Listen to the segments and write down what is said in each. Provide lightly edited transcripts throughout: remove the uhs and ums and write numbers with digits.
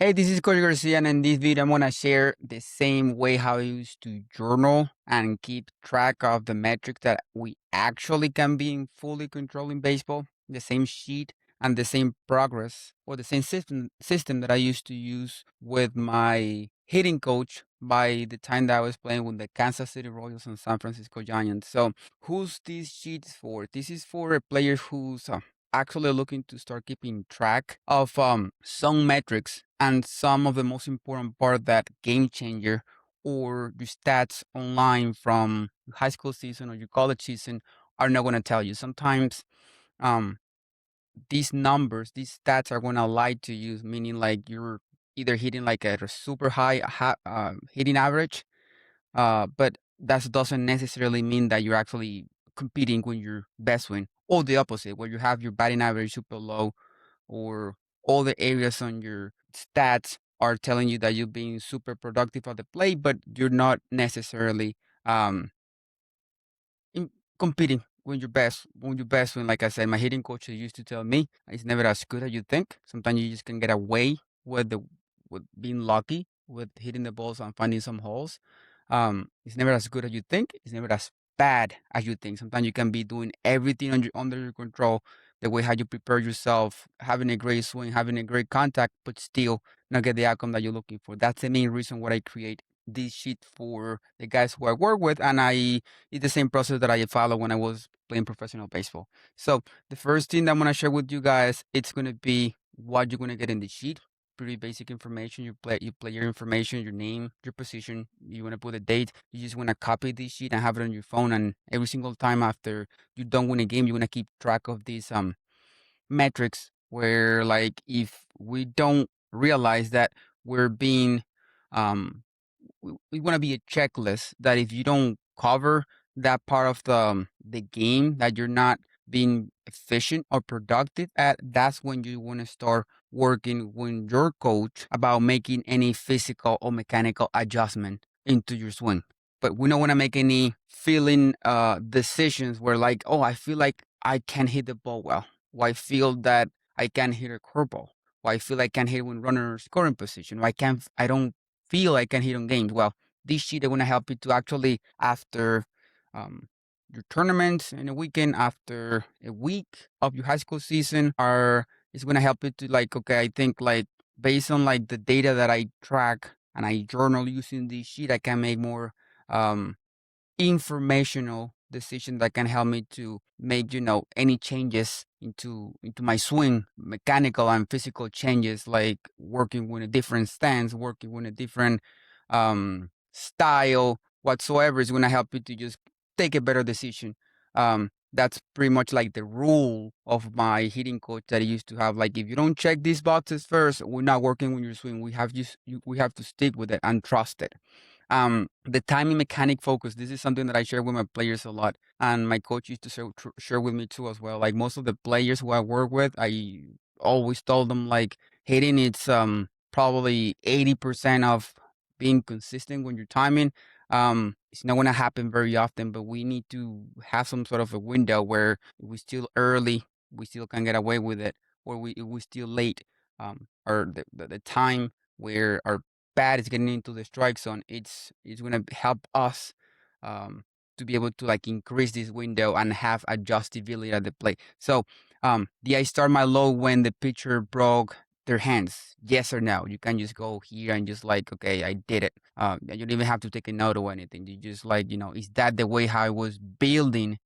Hey, this is Carlos Garcia, and in this video, I'm gonna share the same way how I used to journal and keep track of the metrics that we actually can be in fully controlling baseball. The same sheet and the same progress, or the same system that I used to use with my hitting coach by the time that I was playing with the Kansas City Royals and San Francisco Giants. So, who's this sheet for? This is for a player who's actually looking to start keeping track of some metrics and some of the most important part, that game changer or your stats online from high school season or your college season, are not going to tell you. Sometimes um these numbers, these stats are going to lie to you, meaning like you're either hitting like a super high hitting average, but that doesn't necessarily mean that you're actually competing with your best swing, or the opposite, where you have your batting average super low, or all the areas on your stats are telling you that you're being super productive at the plate, but you're not necessarily um, in competing when your best when, like I said, my hitting coach used to tell me it's never as good as you think. Sometimes you just can get away with the with being lucky with hitting the balls and finding some holes. It's never as good as you think. It's never as bad as you think. Sometimes you can be doing everything under your control, the way how you prepare yourself, having a great swing, having a great contact, but still not get the outcome that you're looking for. That's the main reason why I create this sheet for the guys who I work with, and it's the same process that I follow when I was playing professional baseball. So the first thing that I'm gonna share with you guys, it's gonna be what you're gonna get in the sheet. Pretty basic information. You play your information, your name, your position. You wanna put a date. You just wanna copy this sheet and have it on your phone. And every single time after you don't win a game, you wanna keep track of these metrics. Where, like, if we don't realize that we're being um we want to be a checklist, that if you don't cover that part of the game, that you're not being efficient or productive at, that's when you want to start working with your coach about making any physical or mechanical adjustment into your swing. But we don't want to make any feeling decisions where, like, oh, I feel like I can't hit the ball well, or I feel that I can't hit a curveball, or I feel I can't hit when runner scoring position, or I don't feel I can hit on games. Well, this sheet is going to help you to actually, after um, your tournaments in a weekend, after a week of your high school season, are it's going to help you to, like, okay, I think, like, based on like the data that I track and I journal using this sheet, I can make more um, informational decision that can help me to make, any changes into my swing, mechanical and physical changes, like working with a different stance, working with a different style whatsoever, is going to help you to just take a better decision. That's pretty much like the rule of my hitting coach that I used to have. Like, if you don't check these boxes first, we're not working with your swing. We have to stick with it and trust it. The timing mechanic focus. This is something that I share with my players a lot, and my coach used to share with me too as well. Like, most of the players who I work with, I always told them, like, hitting, it's probably 80% of being consistent when you're timing. It's not gonna happen very often, but we need to have some sort of a window where we still early, we still can get away with it, or we still late, or the time where our bat is getting into the strike zone, it's gonna help us um, to be able to, like, increase this window and have adjustability at the plate. So, did I start my low when the pitcher broke their hands? Yes or no? You can just go here and just, like, okay, I did it. You don't even have to take a note or anything. You just, like, is that the way how I was building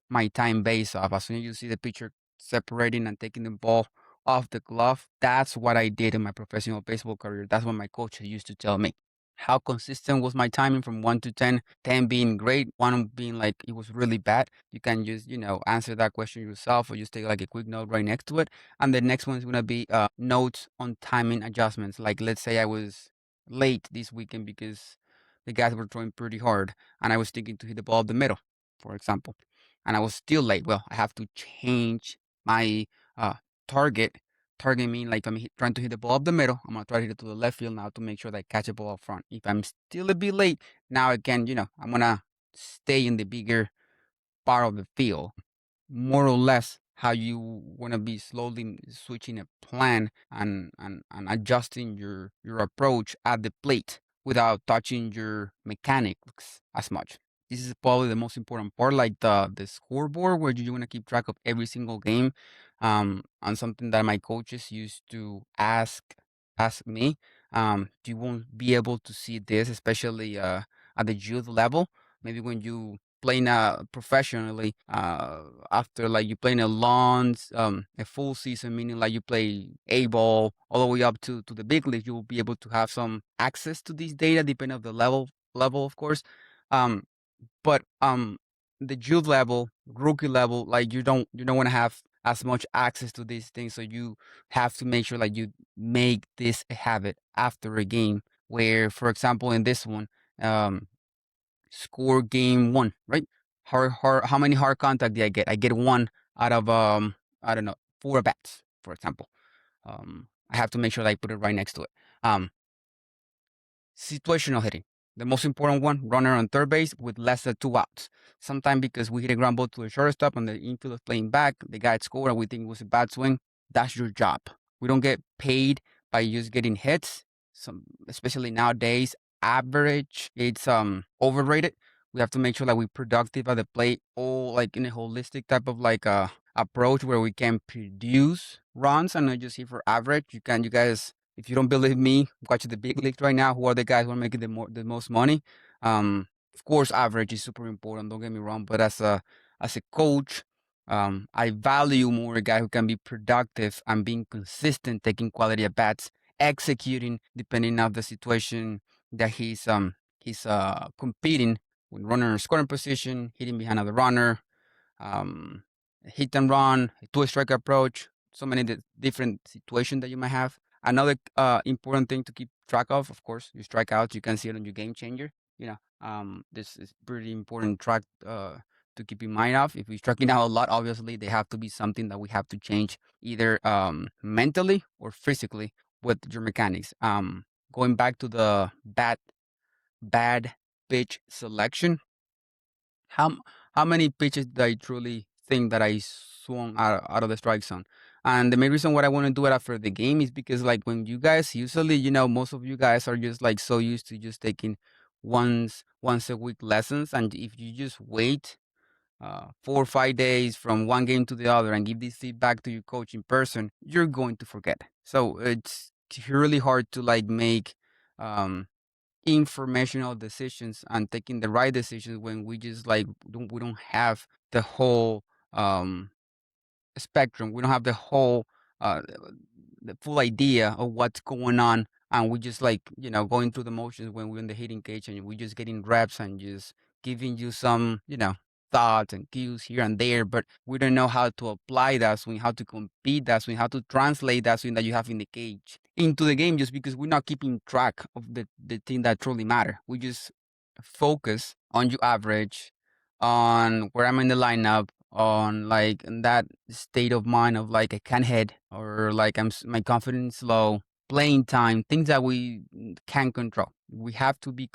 my time base off? As soon as you see the pitcher separating and taking the ball off the glove, that's what I did in my professional baseball career. That's what my coach used to tell me. How consistent was my timing from 1 to 10? 10 being great, 1 being like it was really bad. You can just, answer that question yourself, or just take like a quick note right next to it. And the next one is going to be notes on timing adjustments. Like, let's say I was late this weekend because the guys were throwing pretty hard and I was thinking to hit the ball up the middle, for example, and I was still late. Well, I have to change my uh, target. Target mean, like, if I'm trying to hit the ball up the middle, I'm gonna try to hit it to the left field now to make sure that I catch the ball up front. If I'm still a bit late, now again, I'm gonna stay in the bigger part of the field, more or less. how you want to be slowly switching a plan and adjusting your approach at the plate without touching your mechanics as much. This is probably the most important part, like the scoreboard, where you want to keep track of every single game. And something that my coaches used to ask me, you won't be able to see this, especially at the youth level. Maybe when you playing professionally, after like you playing a full season, meaning like you play A ball all the way up to the big league, you will be able to have some access to these data depending on the level, of course. Um, but the youth level, rookie level, like you don't want to have as much access to these things, so you have to make sure like you make this a habit after a game. Where, for example, in this one, um, score game one, right? How many hard contact did I get? I get one out of I don't know, four bats, for example. I have to make sure that I put it right next to it. Um, Situational hitting. The most important one, runner on third base with less than two outs. Sometimes because we hit a ground ball to the shortstop and the infield is playing back, the guy scored and we think it was a bad swing. That's your job. We don't get paid by just getting hits. Especially nowadays, average it's overrated. We have to make sure that we're productive at the plate, all like in a holistic type of like approach where we can produce runs and not just hit for average. You guys, if you don't believe me, watch the big leagues right now. Who are the guys who are making the most money? Of course, average is super important. Don't get me wrong, but as a coach, I value more a guy who can be productive and being consistent, taking quality at bats, executing depending on the situation that he's competing with runner in scoring position, hitting behind of the runner, um, hit and run, two strike approach, so many different situations that you might have. Another important thing to keep track of course, your strikeouts. You can see it on your game changer. You know, this is pretty important track to keep in mind of. If we're striking out a lot, obviously they have to be something that we have to change either mentally or physically with your mechanics. Going back to the bad pitch selection, how how many pitches did I truly think that I swung out of the strike zone? And the main reason why I want to do it after the game is because like when you guys usually, most of you guys are just like so used to just taking once a week lessons, and if you just wait 4 or 5 days from one game to the other and give this feedback to your coach in person, you're going to forget. So it's really hard to like make um informational decisions and taking the right decisions when we just like we don't have the whole um spectrum. We don't have uh the full idea of what's going on, and we just like going through the motions when we're in the hitting cage, and we just getting reps and just giving you some thoughts and cues here and there, but we don't know how to apply that swing, how to compete that swing, how to translate that swing that you have in the cage into the game, just because we're not keeping track of the thing that truly matter. We just focus on your average, on where I'm in the lineup, on like in that state of mind of like I can't hit, or like my confidence low, playing time, things that we can't control. We have to be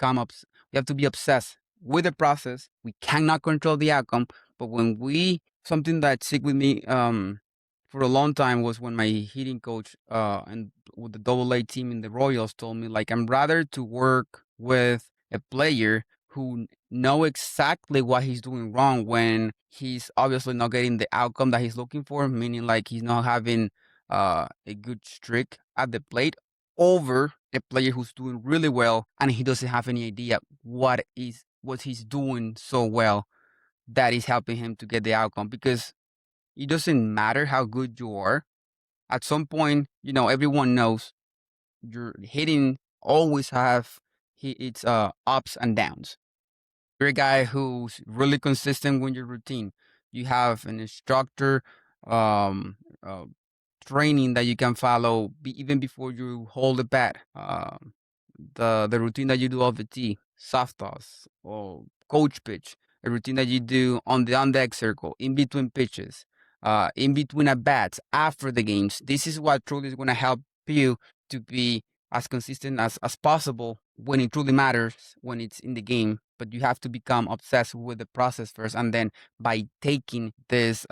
obsessed with the process. We cannot control the outcome, but when we something that stick with me for a long time was when my hitting coach and with the AA team in the Royals told me like I'm rather to work with a player who know exactly what he's doing wrong when he's obviously not getting the outcome that he's looking for, meaning like he's not having a good streak at the plate, over a player who's doing really well and he doesn't have any idea what he's doing so well that is helping him to get the outcome. Because it doesn't matter how good you are. At some point, everyone knows your hitting always have its ups and downs. You're a guy who's really consistent with your routine. You have an instructor um, uh, training that you can follow even before you hold the bat. The routine that you do off the tee, soft toss or coach pitch, a routine that you do on the on deck circle, in between pitches, in between at bats, after the games. This is what truly is going to help you to be as consistent as possible when it truly matters, when it's in the game, but you have to become obsessed with the process first, and then by taking this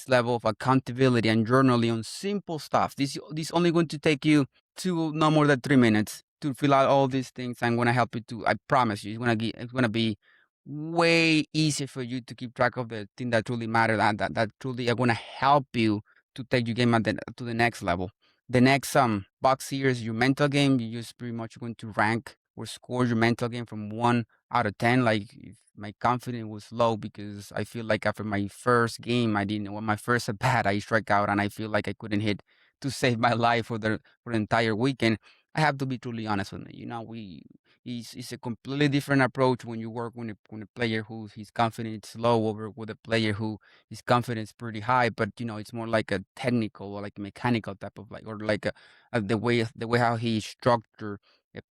level of accountability and journaling on simple stuff, this only going to take you to no more than 3 minutes to fill out all these things. I'm gonna help you to. I promise you, it's gonna be way easier for you to keep track of the thing that truly matters, and that truly are gonna help you to take your game to the next level. The next box here is your mental game. You just pretty much going to rank or score your mental game from 1 out of 10. Like if my confidence was low because I feel like after my first game, I didn't. Well, my first at bat, I strike out and I feel like I couldn't hit to save my life for the entire weekend. I have to be truly honest with me. It's a completely different approach when you work when a player who his confidence is low over with a player who his confidence pretty high, but it's more like a technical or like mechanical type of like or like the way how he structure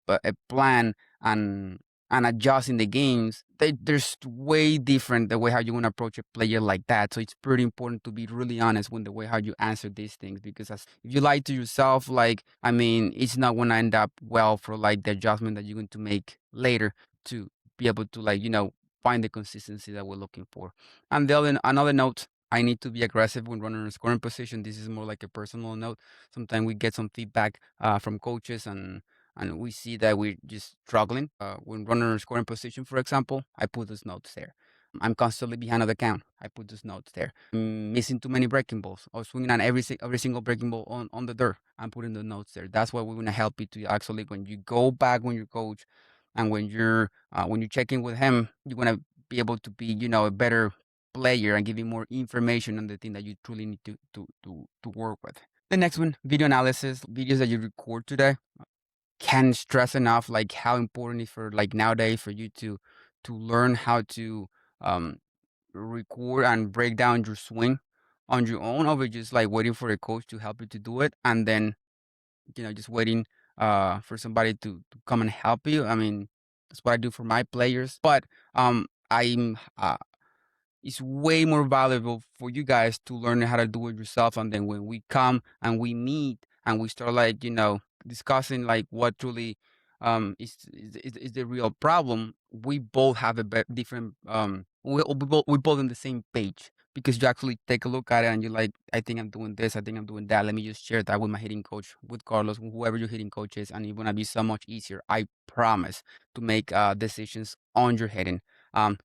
a plan and adjusting the games. There's way different the way how you want to approach a player like that. So it's pretty important to be really honest with the way how you answer these things, because as if you lie to yourself, like I mean, it's not gonna end up well for like the adjustment that you're going to make later to be able to like find the consistency that we're looking for. And then another note, I need to be aggressive when running in scoring position. This is more like a personal note. Sometimes we get some feedback from coaches, and we see that we're just struggling. When running in scoring position, for example, I put those notes there. I'm constantly behind of the count. I put those notes there. I'm missing too many breaking balls or swinging on every single breaking ball on the dirt. I'm putting the notes there. That's why we're gonna help you to actually when you go back when your coach and when you check in with him, you're gonna be able to be a better player and give you more information on the thing that you truly need to work with. The next one, video analysis, videos that you record today. Can't stress enough like how important it is for like nowadays for you to learn how to um record and break down your swing on your own over just like waiting for a coach to help you to do it, and then just waiting for somebody to come and help you. I mean, that's what I do for my players, but I'm it's way more valuable for you guys to learn how to do it yourself. And then when we come and we meet and we start like discussing like what truly is the real problem, we both have a different we both on the same page, because you actually take a look at it and you're like, I think I'm doing this, I think I'm doing that, let me just share that with my hitting coach, with Carlos, whoever your hitting coach is, and it's gonna be so much easier, I promise, to make decisions on your hitting.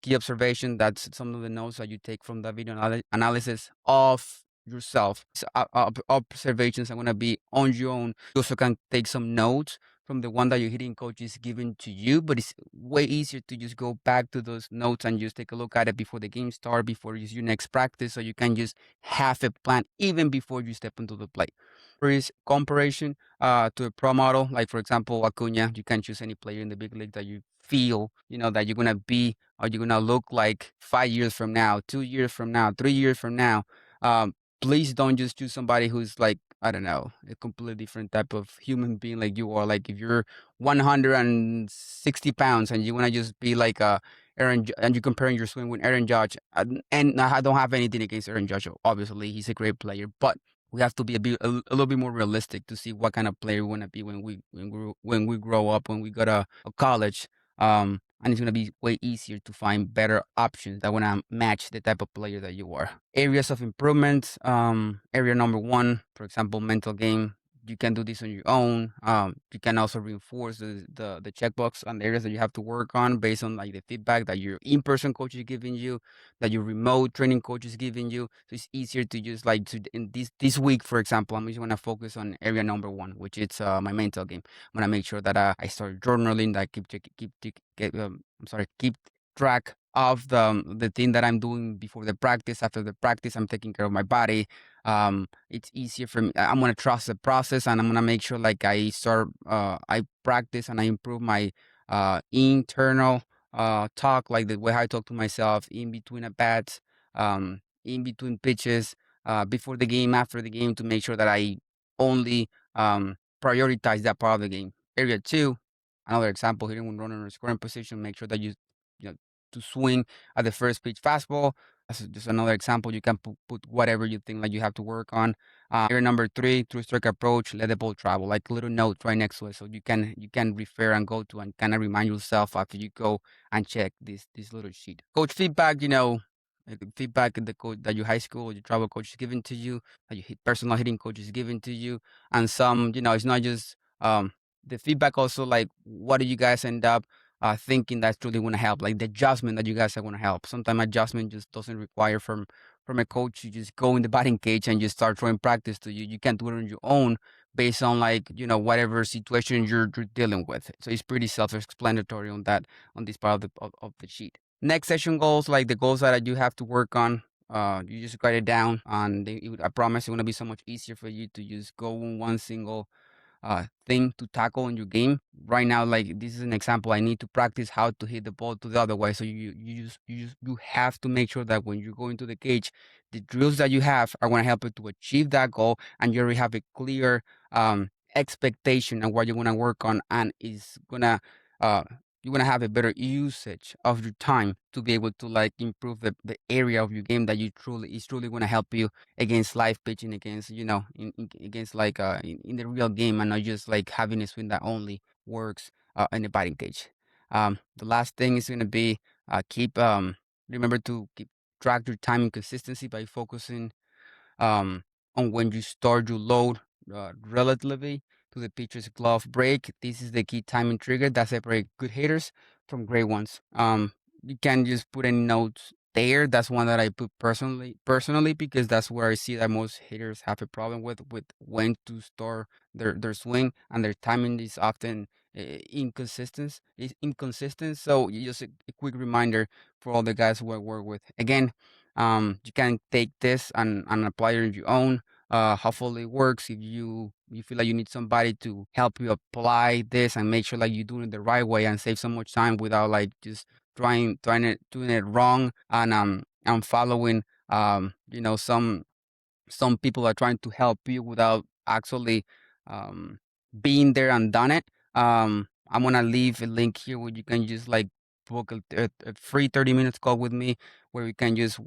Key observation, that's some of the notes that you take from the video analysis of yourself. Observations are going to be on your own. You also can take some notes from the one that your hitting coach is giving to you, but it's way easier to just go back to those notes and just take a look at it before the game start, before your next practice, so you can just have a plan even before you step into the plate. There is comparison to a pro model, like for example, Acuna. You can choose any player in the big league that you feel, that you're gonna be or you're gonna look like 5 years from now, 2 years from now, 3 years from now. Please don't just choose somebody who's like, I don't know, a completely different type of human being like you are. Like if you're 160 pounds and you wanna just be like and you're comparing your swing with Aaron Judge, and I don't have anything against Aaron Judge. Obviously, he's a great player, but we have to be a little bit more realistic to see what kind of player we want to be when we grow up, when we go to college. And it's gonna be way easier to find better options that wanna match the type of player that you are. Areas of improvement. Area number one, for example, mental game. You can do this on your own. You can also reinforce the checkbox on the areas that you have to work on based on like the feedback that your in-person coach is giving you, that your remote training coach is giving you. So it's easier to just like to in this week, for example, I'm just gonna focus on area number one, which is my mental game. I'm gonna make sure that I start journaling, that keep track of the thing that I'm doing before the practice. After the practice, I'm taking care of my body. It's easier for me. I'm gonna trust the process, and I'm gonna make sure like I practice and I improve my internal talk, like the way I talk to myself in between at bats, in between pitches, before the game, after the game, to make sure that I only prioritize that part of the game. Area two, another example here, when running in a scoring position, make sure that you know to swing at the first pitch fastball. That's just another example. You can put whatever you think like you have to work on. Area number three, through strike approach, let the ball travel, like little note right next to it, so you can refer and go to and kind of remind yourself after you go and check this little sheet. Coach feedback, feedback the coach that your high school or your travel coach is giving to you, that your personal hitting coach is giving to you, and some, it's not just the feedback. Also, like, what do you guys end up thinking that's truly going to help? Like the adjustment that you guys are going to help. Sometimes adjustment just doesn't require from a coach. You just go in the batting cage and you start throwing practice to you. You can't do it on your own based on, like, whatever situation you're dealing with. So it's pretty self-explanatory on that, on this part of the sheet. Next session goals, like the goals that you have to work on. You just write it down, and I promise it's gonna be so much easier for you to just go on one single thing to tackle in your game. Right now, like, this is an example. I need to practice how to hit the ball to the other way. So you have to make sure that when you go into the cage, the drills that you have are going to help you to achieve that goal, and you already have a clear expectation of what you're going to work on, and is gonna uh you're gonna have a better usage of your time to be able to, like, improve the area of your game that you truly is truly gonna help you against live pitching, against, against, like, in the real game, and not just like having a swing that only works in the batting cage. The last thing is gonna be keep remember to keep track your time and consistency by focusing um, on when you start your load relatively to the pitcher's glove break. This is the key timing trigger that separates good hitters from great ones. You can just put any notes there. That's one that I put personally, because that's where I see that most hitters have a problem with when to start their swing, and their timing is often inconsistent. Is inconsistent. So just a quick reminder for all the guys who I work with. Again, you can take this and apply it on your own. Hopefully it works. If you feel like you need somebody to help you apply this and make sure like you're doing it the right way and save so much time without, like, just doing it wrong, and following some people are trying to help you without actually being there and done it. I'm gonna leave a link here where you can just, like, book a free 30 minutes call with me, where you can just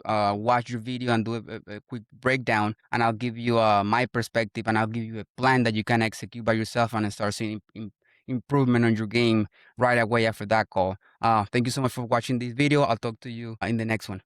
watch your video and do a quick breakdown, and I'll give you my perspective, and I'll give you a plan that you can execute by yourself and start seeing improvement on your game right away after that call. Thank you so much for watching this video. I'll talk to you in the next one.